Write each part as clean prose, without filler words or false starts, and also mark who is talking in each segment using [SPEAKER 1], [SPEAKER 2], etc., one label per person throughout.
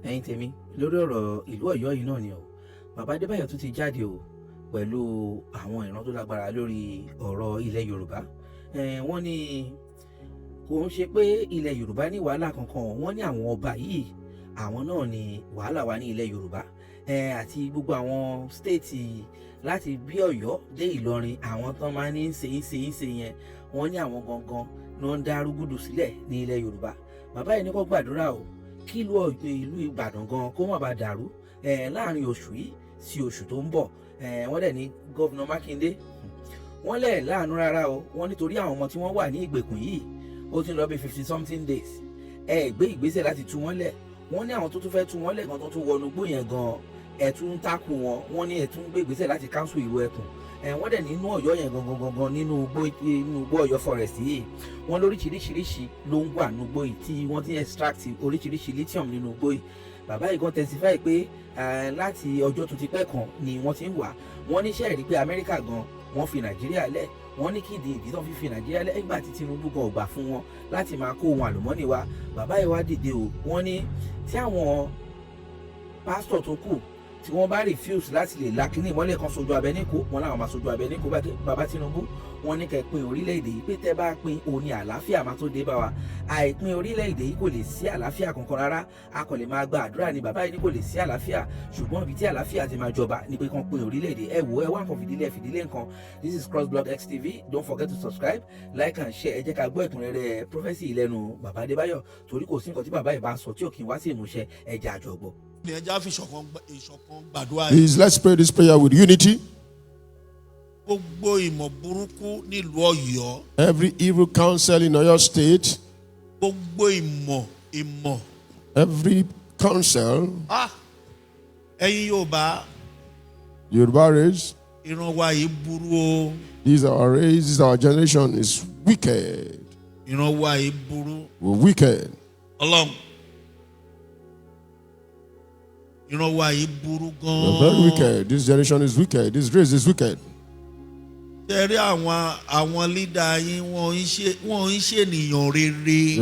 [SPEAKER 1] ẹ̀yin tèmi lórí ọ̀rọ̀ ìlú Ọ̀yọ́ yìí náà ni o bàbá Adebayo tún ti jáde o pẹ̀lú àwọn ìran tó lágbára lórí ọ̀rọ̀ ilẹ̀ Yorùbá wọ́n ní kò ń ṣe pé ilẹ̀ Yorùbá ní wàhálà kankan wọ́n ní àwọn ọba yìí àwọn náà ní wàhálà wà ní ilẹ̀ Yorùbá àti gbogbo àwọn stéètì láti bí Ọ̀yọ́ dé Ìlọrin àwọn tán máa ní ṣe yẹn wọ́n ní àwọn gangan ní wọ́n ń dá rúgúdù sílẹ̀ ní ilẹ̀ Yorùbá bàbá yìí ní kó gbàdúrà o kí ìlú Ìbàdàn gan kó má bàa dàrú láàrin oṣù yìí sí oṣù tó ń bọ̀ wọ́n dẹ̀ ní gọ́vnà Mákindé wọ́n lẹ̀ láàánú rárá o wọ́n nítorí àwọn ọmọ tí wọ́n wà ní ìgbèkùn yìí ó ti lọ bí 50 something days gbé ìgbésẹ̀ láti tú wọ́n lẹ̀ wọ́n ní àwọn tó tún fẹ́ tú wọ́n lẹ̀ gan tó tún wọnú gbó yẹn gan ẹ̀tún ń takùn wọn wọ́n ní ẹ̀tún gbé ìgbésẹ̀ láti káńsù ìlú ẹkùn wọ́n dẹ̀ nínú Ọ̀yọ́ yẹn gangan nínú igbó Ọ̀yọ́ forest yìí wọ́n lóríṣiríṣi ló ń wà nínú igbó yìí tí wọ́n ti extract oríṣiríṣi lithium nínú igbó yìí bàbá yìí gan testify pé láti ọjọ́ tó ti pẹ́ kan ni wọ́n ti ń wà wọ́n níṣẹ́ rí pé Amẹ́ríkà gan wọ́n fi Nàìjíríà lẹ̀ wọ́n ní kí ìdí tó fi Nàìjíríà lẹ̀ nígbà tí Tinubu gan gbà fún wọn láti máa kó ohun àlùmọ́nì wa bàbá yìí wá dìde o wọ́n ní tí àwọn pásítọ̀ tó kù tí wọ́n bá refuse láti lè la kíní ìmọ́lẹ̀ kan sojú abẹ níkó wọn làwọn máa sojú abẹ níkó bàbá Tinubu wọ́n ní kẹ́ pín orílẹ̀-èdè yìí pé tẹ́ bá pín òní àlàáfíà máa tó dé bá wa àìpín orílẹ̀-èdè yìí kò lè sí àlàáfíà kankan rárá a kò lè máa gba àdúrà ní bàbá yìí ní kò lè sí àlàáfíà ṣùgbọ́n ibi tí àlàáfíà ti máa jọba ni pé kàn pín orílẹ̀-èdè ẹ wò ẹ wá nǹkan fìdílé nǹkan. This is CROSSBLOGXTV. Don't forget to subscribe, like and share. ẹ jẹ́ ká gbọ́ ẹ̀kúnrẹ́rẹ́ prophecy ìlẹ́nu bàbá Adebayo torí kò sí nǹkan tí bàbá yìí bá sọ tí ò kí ń wá sí ìmúṣẹ ẹ jẹ́ àjọgbọ́.
[SPEAKER 2] Please, let's pray this prayer with unity. Every evil counsel in Oyo State, every counsel, Yoruba race, these are our race, this is our generation is wicked. We're wicked. We're very wicked. This generation is wicked. This race is wicked. Your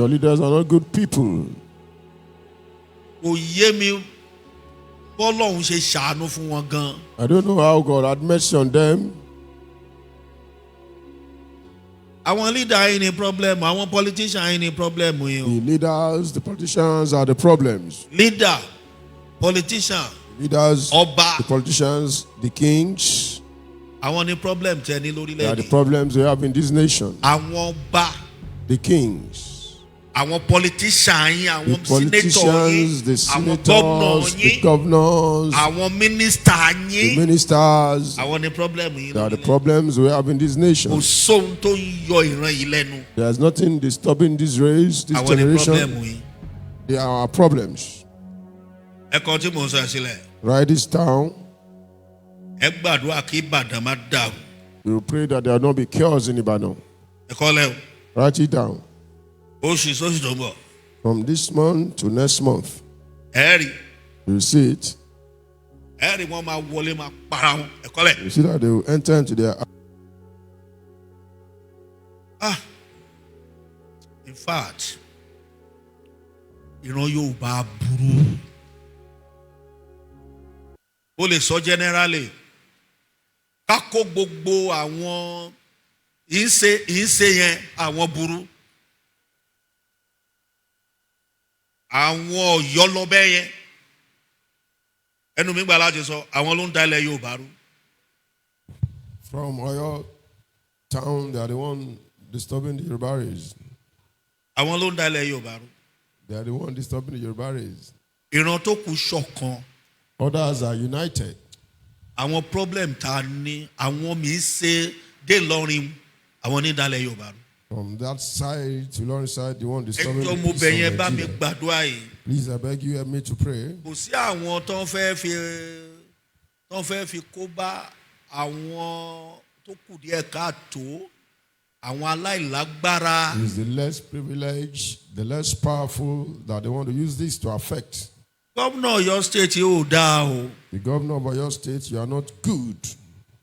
[SPEAKER 2] leaders are not good people. I don't know how God had mercy on them.
[SPEAKER 3] Our leader ain't a problem. Our politician ain't a problem.
[SPEAKER 2] The leaders, the politicians are the problems.
[SPEAKER 3] Leader, politician,
[SPEAKER 2] leaders,
[SPEAKER 3] Oba,
[SPEAKER 2] the politicians, the kings.
[SPEAKER 3] I want a problem.
[SPEAKER 2] They are the problems we have in this nation. The kings,
[SPEAKER 3] our politicians,
[SPEAKER 2] the politicians, the senators, the governors,
[SPEAKER 3] our ministers,
[SPEAKER 2] the ministers.
[SPEAKER 3] I want a problem.
[SPEAKER 2] They are the problems we have in this nation. There is nothing disturbing this race, this generation. They are our problems. Write this down. You pray that there will not be chaos in Ibadan. Write it down. From this month to next month, you see it. You see that they will enter into their.
[SPEAKER 3] In fact, Yoruba buru. So generally, kako gbogbo àwọn ìṣe yẹn àwọn burú àwọn Ọ̀yọ́ lọbẹ yẹn ẹnu mi gbà láti sọ àwọn ló ń da ilẹ̀ Yorùbá rú.
[SPEAKER 2] From Oyo town, they are the one disturbing the Yoruba race.
[SPEAKER 3] Àwọn ló ń da ilẹ̀ Yorùbá rú.
[SPEAKER 2] They are the one disturbing the Yoruba race.
[SPEAKER 3] Ìran tó kù ṣọ̀kan.
[SPEAKER 2] Others are united.
[SPEAKER 3] Àwọn problem ta ni àwọn mi ṣe dé lọrin àwọn ní dalẹ̀ Yorùbá.
[SPEAKER 2] From that side to Lord's side, the one disturbing
[SPEAKER 3] the peace of Nigeria.
[SPEAKER 2] Please, I beg you, help me to pray.
[SPEAKER 3] Kò sí àwọn tó ń fẹ́ fi kó bá àwọn tó kù díẹ̀ káàtó àwọn aláìlágbára.
[SPEAKER 2] It's the less privileged, the less powerful that they want to use this to affect.
[SPEAKER 3] Governor of your state, yóò dá o.
[SPEAKER 2] The governor of your state, you are not good.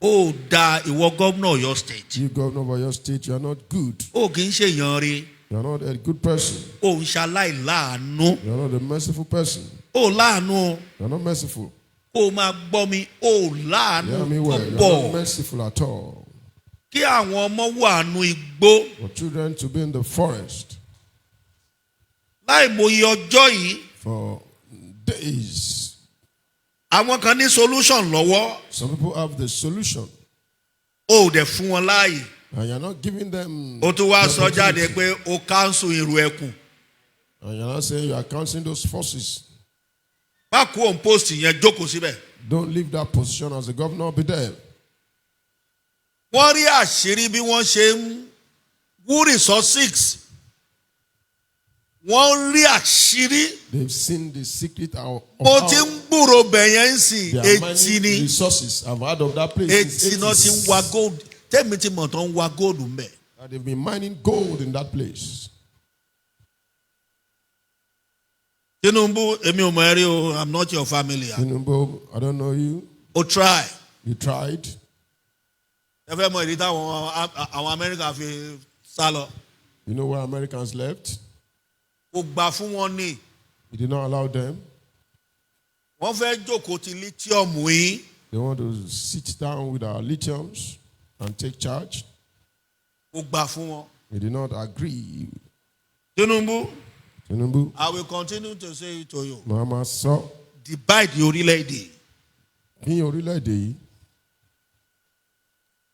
[SPEAKER 3] Ó dá ìwọ governor of your state.
[SPEAKER 2] You governor of your state, you are not good.
[SPEAKER 3] Ó kì í ṣe èèyàn rí.
[SPEAKER 2] You are not a good person.
[SPEAKER 3] Ó ń ṣaláìláàánú.
[SPEAKER 2] You are not a merciful person.
[SPEAKER 3] ó láàánú.
[SPEAKER 2] You're not merciful.
[SPEAKER 3] Kó o máa gbọ́ mi, ó láàánú
[SPEAKER 2] Hear me well. You're
[SPEAKER 3] pọ̀.
[SPEAKER 2] not merciful at all.
[SPEAKER 3] Kí àwọn ọmọ wà nù igbó.
[SPEAKER 2] For children to be in the forest
[SPEAKER 3] Láì mòye ọjọ́ yìí.
[SPEAKER 2] for days.
[SPEAKER 3] Àwọn kan ní solution lọ́wọ́.
[SPEAKER 2] Some people have the solution,
[SPEAKER 3] Ó dẹ̀ fún wọn láàyè.
[SPEAKER 2] and you're not giving them.
[SPEAKER 3] Ó tún wá
[SPEAKER 2] the
[SPEAKER 3] sọ jáde
[SPEAKER 2] opportunity.
[SPEAKER 3] pé ó cancel ìrù ẹkùn.
[SPEAKER 2] And you're not saying you are counting those forces.
[SPEAKER 3] Má kú òun post yẹn jókòó síbẹ̀.
[SPEAKER 2] Don't leave that position as the governor. Be there.
[SPEAKER 3] Wọ́n rí àṣírí bí wọ́n ṣe ń wú resources. Wọ́n rí àṣírí.
[SPEAKER 2] They've seen the secret of
[SPEAKER 3] Mo
[SPEAKER 2] how
[SPEAKER 3] ti ń gbúrò bẹ̀yẹn ń sìn
[SPEAKER 2] they are
[SPEAKER 3] etí
[SPEAKER 2] mining
[SPEAKER 3] ni.
[SPEAKER 2] resources. I've heard of that place.
[SPEAKER 3] Etí
[SPEAKER 2] since
[SPEAKER 3] náà ti ń
[SPEAKER 2] 80s.
[SPEAKER 3] wa gold. Tẹ́mi ti mọ̀ tán ń wa gold ń bẹ̀.
[SPEAKER 2] And they've been mining gold in that place.
[SPEAKER 3] Tinubu, èmi ò mọ̀ ẹ́ rí o, I'm not your family.
[SPEAKER 2] Tinubu, I don't know you.
[SPEAKER 3] O try.
[SPEAKER 2] You tried.
[SPEAKER 3] Ẹ fẹ́ mọ ìdí táwọn àwọn Amẹ́ríkà fi sá lọ.
[SPEAKER 2] You know where Americans left?
[SPEAKER 3] Kò gbà fún wọn ní.
[SPEAKER 2] He did not allow them.
[SPEAKER 3] Wọ́n fẹ́ jókòó ti lithium yìí.
[SPEAKER 2] They want to sit down with our lithiums and take charge.
[SPEAKER 3] Kò gbà fún wọn.
[SPEAKER 2] He did not agree.
[SPEAKER 3] Tinubu,
[SPEAKER 2] Tinubu,
[SPEAKER 3] I will continue to say it to you.
[SPEAKER 2] Mama sọ
[SPEAKER 3] Divide orílẹ̀-èdè.
[SPEAKER 2] kí orílẹ̀-èdè yìí.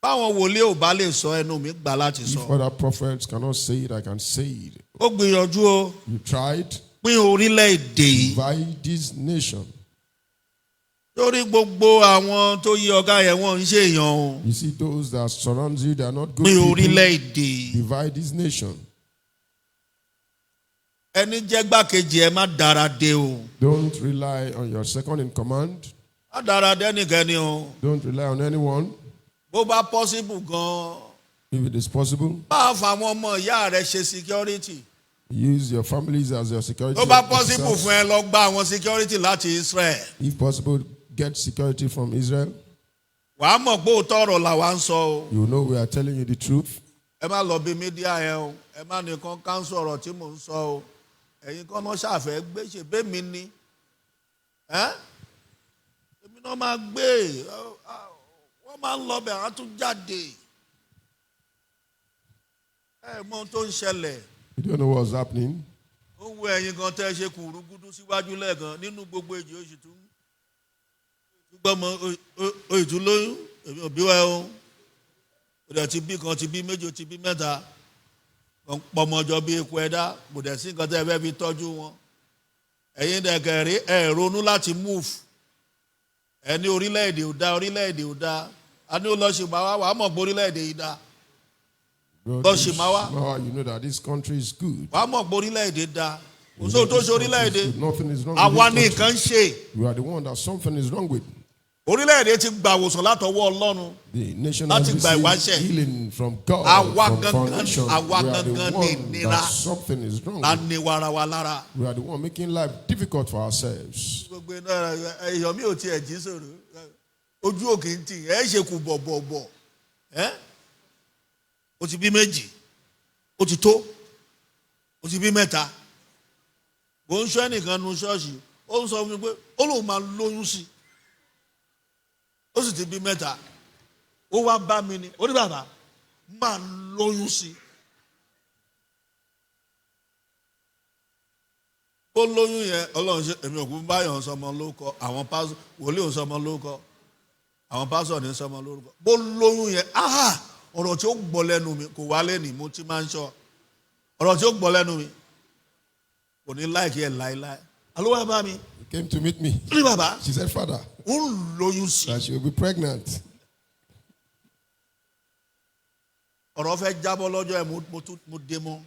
[SPEAKER 3] Báwọn wòlíì ò bá lè sọ ẹnu mi gbà láti
[SPEAKER 2] If
[SPEAKER 3] sọ.
[SPEAKER 2] other prophets cannot say it, I can say it.
[SPEAKER 3] Ó gbìyànjú o.
[SPEAKER 2] You tried.
[SPEAKER 3] Pín orílẹ̀-èdè yìí.
[SPEAKER 2] Divide this nation.
[SPEAKER 3] Lórí gbogbo àwọn tó yí ọ̀gá yẹn wọ́n ń ṣe èèyàn o.
[SPEAKER 2] You see those that surround you, they are not good
[SPEAKER 3] Pín
[SPEAKER 2] people.
[SPEAKER 3] orílẹ̀-èdè yìí.
[SPEAKER 2] Divide this nation.
[SPEAKER 3] Ẹni jẹ́ gbákejì ẹ má dára dé o.
[SPEAKER 2] Don't rely on your second in command.
[SPEAKER 3] Má dára dé nìkẹ́ni o.
[SPEAKER 2] Don't rely on anyone.
[SPEAKER 3] Bó bá possible gan-an.
[SPEAKER 2] If it is possible,
[SPEAKER 3] Máa fa àwọn ọmọ ìyá rẹ ṣe security.
[SPEAKER 2] use your families as your security.
[SPEAKER 3] Tó bá possible
[SPEAKER 2] officers.
[SPEAKER 3] fún ẹ lọ gba àwọn security láti Israel.
[SPEAKER 2] If possible, get security from Israel.
[SPEAKER 3] Wàá mọ̀ pé òótọ́ ọ̀rọ̀ làwa ń sọ o.
[SPEAKER 2] You know we are telling you the truth.
[SPEAKER 3] Ẹ má lọ bí mídíà yẹn o. Ẹ má nìkan káńsù ọ̀rọ̀ tí mò ń sọ o. Ẹ̀yin kan náà ṣàfẹ́ gbé ṣe bẹ́ẹ̀ mi ni. Èmi náà máa gbé. Wọ́n máa ń lọ bẹ̀ á tún jáde. Ẹ mọ ohun tó ń ṣẹlẹ̀.
[SPEAKER 2] You don't know what's happening.
[SPEAKER 3] Ó ń wo ẹ̀yin kan tẹ́ ṣe kùrúgúdú síwájú lẹ́ẹ̀kan nínú gbogbo èjì oṣù tó ń gbọ́mọ oṣù lóyún èmi ò bí wá o. Ó dẹ̀ ti bí kan ti bí méjì ti bí mẹ́ta. Wọ́n pọmọjọ bí eku ẹ̀dá kò dẹ̀ sí nǹkan tẹ́ ẹ fẹ́ fi tọ́jú wọn. Ẹ̀yin dẹ̀kẹ̀ rí ẹ̀ ronú láti move. Ẹ ní orílẹ̀-èdè ò dá orílẹ̀-èdè ò dá. A ní ó lọ ṣe máa wá wàá mọ̀ pé orílẹ̀-èdè yìí dá. Lọ ṣe máa wá.
[SPEAKER 2] You know that this country is good.
[SPEAKER 3] Wàá mọ̀ pé orílẹ̀-èdè dá. Kò sóhun tó ṣe orílẹ̀-èdè.
[SPEAKER 2] Nothing is wrong
[SPEAKER 3] Àwa
[SPEAKER 2] with
[SPEAKER 3] ní
[SPEAKER 2] this
[SPEAKER 3] nǹkan ń
[SPEAKER 2] country.
[SPEAKER 3] ṣe.
[SPEAKER 2] You are the one that something is wrong with.
[SPEAKER 3] Orílẹ̀-èdè ti gba àwòsàn látọwọ́ Ọlọ́run.
[SPEAKER 2] The nation
[SPEAKER 3] Láti
[SPEAKER 2] has
[SPEAKER 3] gba
[SPEAKER 2] received
[SPEAKER 3] ìwáṣẹ̀.
[SPEAKER 2] healing from God,
[SPEAKER 3] Àwa
[SPEAKER 2] from
[SPEAKER 3] gangan-
[SPEAKER 2] foundation. We
[SPEAKER 3] àwa
[SPEAKER 2] are the
[SPEAKER 3] gangan ní
[SPEAKER 2] one
[SPEAKER 3] ìnira.
[SPEAKER 2] that something is wrong
[SPEAKER 3] La
[SPEAKER 2] with.
[SPEAKER 3] ní wàrà wa lára.
[SPEAKER 2] We are the one making life difficult for ourselves.
[SPEAKER 3] Gbogbo iná èèyàn mi ò tiẹ̀ jí sòrò. Ojú òkè ń tì ẹ̀ ṣe kù bọ̀bọ̀bọ̀. O ti bí méjì. O ti tó. O ti bí mẹ́ta. Mo ń sọ ẹnìkan nu ṣọ́ọ̀ṣì. Ó ń sọ fún mi pé ó lóun máa lóyún sí i. Ó sì ti bí mẹ́ta. Ó wá bá mi ní. Ó ní bàbá máa lóyún sí i. Ó lóyún yẹn Ọlọ́run ṣe èmi òkú báyọ̀ sọmọ lórúkọ àwọn pásọ wòlíì sọmọ lórúkọ àwọn pásọ ní sọmọ lórúkọ. Bó lóyún yẹn ọ̀rọ̀ tí ó gbọ́ lẹ́nu mi kò wálé ní mo ti máa ń sọ ọ̀rọ̀ tí ó gbọ́ lẹ́nu mi kò ní láìkí ẹ̀ láéláé. Àló wá bá mi.
[SPEAKER 2] He came to meet me.
[SPEAKER 3] Ó ní bàbá
[SPEAKER 2] She said, Father,
[SPEAKER 3] ó ń lóyún sí i.
[SPEAKER 2] that she will be pregnant.
[SPEAKER 3] Ọ̀rọ̀ fẹ́ jábọ́ lọ́jọ́ ẹ̀ mo dé mọ́.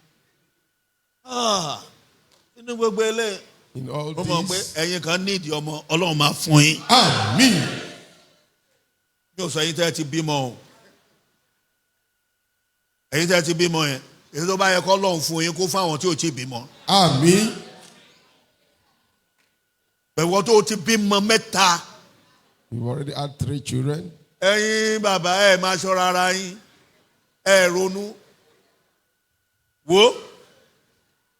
[SPEAKER 3] Nínú gbogbo ilé
[SPEAKER 2] In all
[SPEAKER 3] ó mọ̀ pé
[SPEAKER 2] this,
[SPEAKER 3] ẹ̀yin kan ní ìdí ọmọ Ọlọ́run máa fún yín.
[SPEAKER 2] Amen.
[SPEAKER 3] Mi ò sọ ẹ̀yin tẹ́ ẹ ti bímọ o. Ẹ̀yin tẹ́ ẹ ti bímọ yẹn èyí tó bá yẹ kọ́ Ọlọ́run fún yín kó fún àwọn tí ò tí ì bímọ.
[SPEAKER 2] Amen.
[SPEAKER 3] Bẹ̀wọ̀ tó ti bímọ mẹ́ta.
[SPEAKER 2] You've already had 3 children.
[SPEAKER 3] Ẹ̀yin bàbá ẹ̀ máa ṣọ́ra ara yín. Ẹ ronú. Wo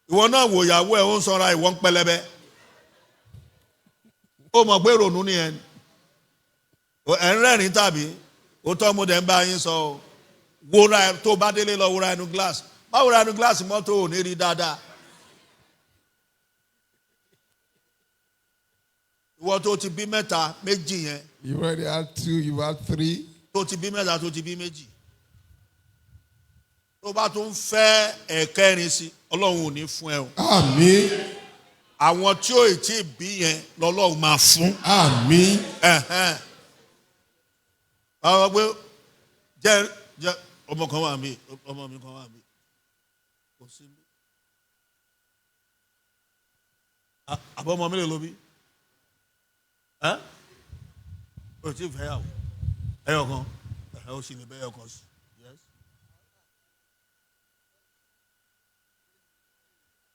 [SPEAKER 3] ìwọ náà wò ìyàwó ẹ̀ ó ń sọra ìwọ ń pẹlẹbẹ. ó mọ̀ pé ronú ni ẹ̀ ń rẹ́rìn tàbí ó tọ́ mo dẹ̀ ń bá yín sọ o wòra tó bá délé lọ wòra ẹnu glass má wòra ẹnu glass mọ́tò ò ní rí dáadáa. ìwọ tó ti bí mẹ́ta méjì yẹn.
[SPEAKER 2] You already had 2, you had 3.
[SPEAKER 3] tó ti bí mẹ́ta tó ti bí méjì. tó bá tún fẹ́ ẹ̀kẹrin sí ọlọ́run ò ní fún ẹ o.
[SPEAKER 2] Àmín.
[SPEAKER 3] àwọn tí ó ti bí yẹn lọ́lọ́run máa fún.
[SPEAKER 2] Àmín.
[SPEAKER 3] àwọn pé jẹ́ ọmọ kan wà mí ọmọ mi kan wà mí kò sí mi. àbọ̀ ọmọ mi lè lo bí. o ti fẹ́ yàwó ẹyọ kan o sì lè bẹ́ ẹyọ kan sí.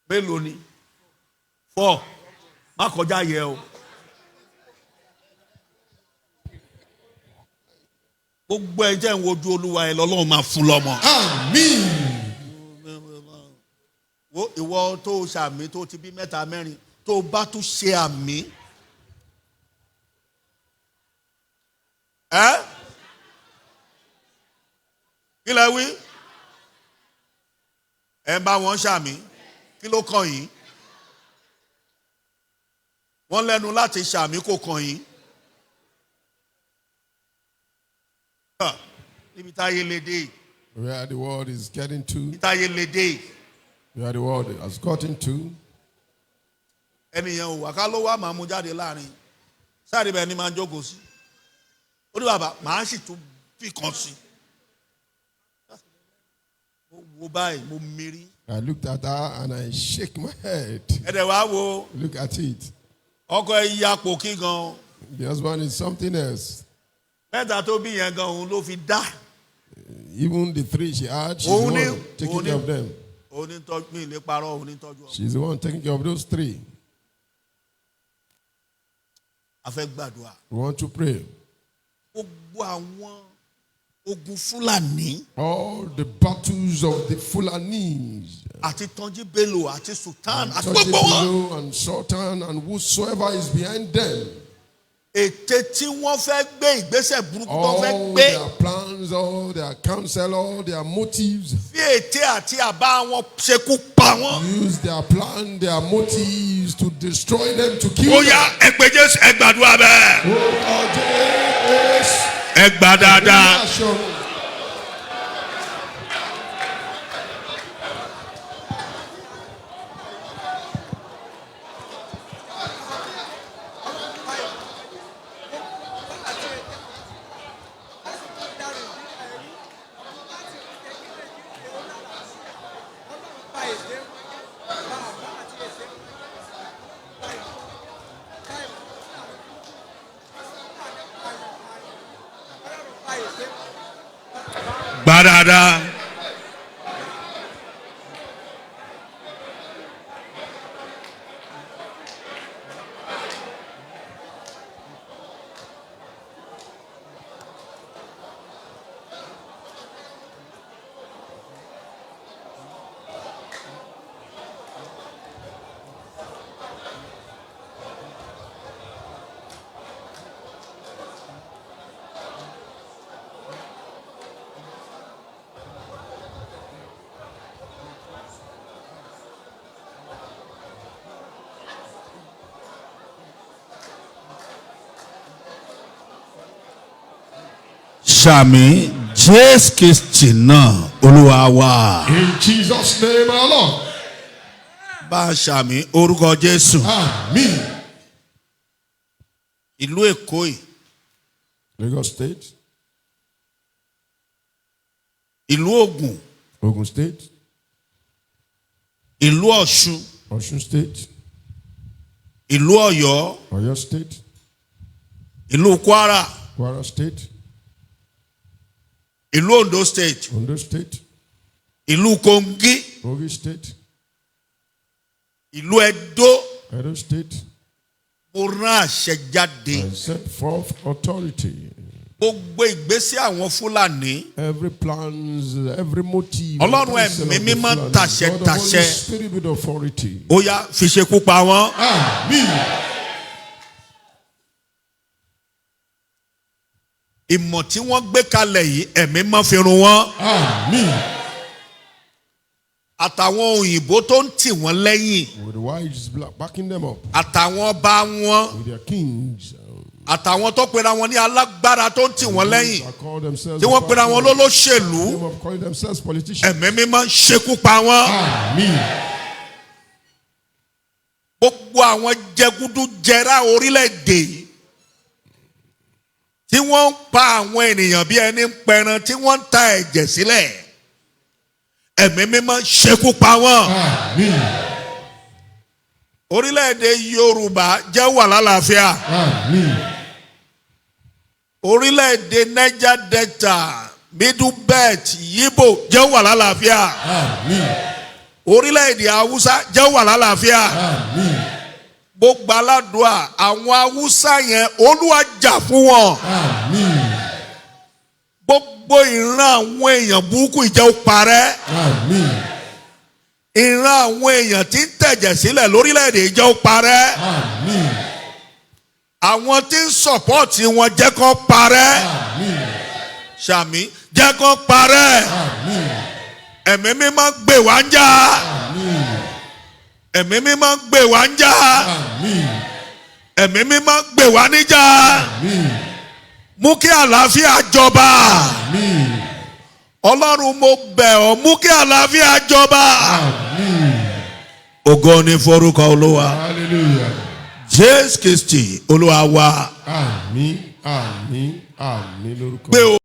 [SPEAKER 3] mélòó ni 4 má kọjá yẹ o. gbogbo ẹ̀ jẹ́ ń wojú olúwa ẹ̀ lọ́lọ́run máa fún lọ́mọ.
[SPEAKER 2] Àmín.
[SPEAKER 3] ìwọ tó ṣàmì tó ti bí mẹ́ta mẹ́rin tó bá tún ṣe àmì. kí lẹ wí? ẹ bá wọn ṣàmì kí ló kàn yín? wọ́n lẹ́nu láti ṣàmì kò kàn yín. níbi táyé lè dé.
[SPEAKER 2] Where the world is getting to.
[SPEAKER 3] níbi táyé lè dé.
[SPEAKER 2] Where the world has gotten to.
[SPEAKER 3] ẹnìyàn ò wá ká ló wá màá mú jáde láàrin sáré bẹ́ẹ̀ ni máa ń jókòó sí. ó ní bàbá màá sì tún fi kan sí. mo wo báyìí mo mérí.
[SPEAKER 2] I looked at her and I shake my head.
[SPEAKER 3] ẹ̀dẹ̀ wá wo.
[SPEAKER 2] Look at it.
[SPEAKER 3] ọkọ ẹ̀ ya pò kí gan.
[SPEAKER 2] The husband is something else.
[SPEAKER 3] mẹ́ta tó bí yẹn gan òun ló fi dá.
[SPEAKER 2] Even the 3 she had, she's the one taking care of them.
[SPEAKER 3] òun ní tọ́jú mi lè parọ́ òun ní tọ́jú ọmọ.
[SPEAKER 2] She's the one taking care of those 3.
[SPEAKER 3] a fẹ́ gbàdúrà.
[SPEAKER 2] We want to pray.
[SPEAKER 3] gbogbo àwọn ogun Fúlàní.
[SPEAKER 2] All the battles of the Fulanis.
[SPEAKER 3] àti Tọ́jí Bello àti Sultan àti
[SPEAKER 2] Tọ́jí
[SPEAKER 3] gbogbo wọn.
[SPEAKER 2] Bello and Sultan and whosoever is behind them.
[SPEAKER 3] ète tí wọ́n fẹ́ gbé ìgbésẹ̀ burúkú tó fẹ́
[SPEAKER 2] All
[SPEAKER 3] gbé.
[SPEAKER 2] their plans, all their counsel, all their motives.
[SPEAKER 3] fi ète àti àbá wọn ṣekú pa wọ́n.
[SPEAKER 2] Use their plan, their motives to destroy them, to kill
[SPEAKER 3] ó
[SPEAKER 2] them.
[SPEAKER 3] yá ẹ pé Jésù ẹ gbàdúrà bẹ́ẹ̀. ẹ gbà dáadáa. Gbà dáadáa. Sàmì Jésù Kristi náà Olúwa wa.
[SPEAKER 2] In Jesus' name, our Lord.
[SPEAKER 3] Bá a sàmì orúkọ Jésù.
[SPEAKER 2] Amen.
[SPEAKER 3] Ìlú Èkó yìí.
[SPEAKER 2] Lagos State.
[SPEAKER 3] Ìlú Ògùn.
[SPEAKER 2] Ogun State.
[SPEAKER 3] Ìlú Ọ̀ṣun.
[SPEAKER 2] Osun State.
[SPEAKER 3] Ìlú Ọ̀yọ́.
[SPEAKER 2] Oyo State.
[SPEAKER 3] Ìlú Kwara.
[SPEAKER 2] Kwara State.
[SPEAKER 3] Ìlú Ondo State.
[SPEAKER 2] Ondo State.
[SPEAKER 3] Ìlú Kogi.
[SPEAKER 2] Kogi State.
[SPEAKER 3] Ìlú Edo.
[SPEAKER 2] Edo State.
[SPEAKER 3] Mo rán àṣẹ jáde.
[SPEAKER 2] I set forth authority.
[SPEAKER 3] Gbogbo ìgbésẹ̀ àwọn Fúlàní.
[SPEAKER 2] Every plans, every motive.
[SPEAKER 3] Ọlọ́run ẹ̀mí mímọ́ tàṣẹ tàṣẹ.
[SPEAKER 2] Spirit with authority.
[SPEAKER 3] Ó yá fi ṣekú pa wọ́n.
[SPEAKER 2] Amen.
[SPEAKER 3] ìmọ̀ tí wọ́n gbé kalẹ̀ yìí ẹ̀mí máa fi run wọ́n.
[SPEAKER 2] Àmín.
[SPEAKER 3] Àtàwọn òyìnbó tó ń tì wọ́n lẹ́yìn.
[SPEAKER 2] With the wives backing them up.
[SPEAKER 3] Àtàwọn ọba wọn.
[SPEAKER 2] With their kings.
[SPEAKER 3] Àtàwọn tó pera wọn ní alágbára tó ń tì wọ́n lẹ́yìn. Tí wọ́n
[SPEAKER 2] Tí
[SPEAKER 3] pera wọn lólóṣèlú. Ẹ̀mí mímọ́ ń ṣekú pa wọ́n.
[SPEAKER 2] Àmín.
[SPEAKER 3] Gbogbo àwọn jẹgúdújẹrá orílẹ̀-èdè yìí tí wọ́n ń pa àwọn ènìyàn bí ẹni ń pẹran tí wọ́n ń ta ẹ̀jẹ̀ sílẹ̀. Ẹ̀mí mímọ́ ń ṣekú pa wọ́n.
[SPEAKER 2] Àmín.
[SPEAKER 3] Orílẹ̀-èdè Yorùbá jẹ́ wà lálàáfíà.
[SPEAKER 2] Àmín.
[SPEAKER 3] Orílẹ̀-èdè Niger Delta, Middle Belt, Yibo jẹ́ wà lálàáfíà.
[SPEAKER 2] Àmín.
[SPEAKER 3] Orílẹ̀-èdè Haúsá jẹ́ wà lálàáfíà.
[SPEAKER 2] Àmín.
[SPEAKER 3] Gbogbo aládùá àwọn Haúsá yẹn Olúwa jà fún wọn.
[SPEAKER 2] Àmín.
[SPEAKER 3] Gbogbo ìran àwọn èèyàn burúkú ìjẹ́ ó parẹ́.
[SPEAKER 2] Àmín.
[SPEAKER 3] Ìran àwọn èèyàn tí ń tẹ̀jẹ̀ sílẹ̀ lórílẹ̀-èdè ìjẹ́ ó parẹ́.
[SPEAKER 2] Àmín.
[SPEAKER 3] Àwọn tí ń sọ̀pọ̀tì wọn jẹ́ kó parẹ́.
[SPEAKER 2] Àmín.
[SPEAKER 3] Ṣàmì jẹ́ kó parẹ́.
[SPEAKER 2] Àmín.
[SPEAKER 3] Ẹ̀mí mímọ́ gbè wá ń jà.
[SPEAKER 2] Àmín.
[SPEAKER 3] Ẹ̀mí mímọ́ gbè wá ń jà.
[SPEAKER 2] Àmín.
[SPEAKER 3] Ẹ̀mí mímọ́ gbè wá níjà.
[SPEAKER 2] Àmín.
[SPEAKER 3] Mú kí àlàáfíà jọba.
[SPEAKER 2] Àmín.
[SPEAKER 3] Ọlọ́run mo bẹ̀ ọ́, mú kí àlàáfíà jọba.
[SPEAKER 2] Àmín.
[SPEAKER 3] Ògo ni forúkọ Olúwa.
[SPEAKER 2] Hallelujah.
[SPEAKER 3] Jésù Kristi Olúwa wa.
[SPEAKER 2] Àmín. Àmín. Àmín lórúkọ.
[SPEAKER 3] Gbé o.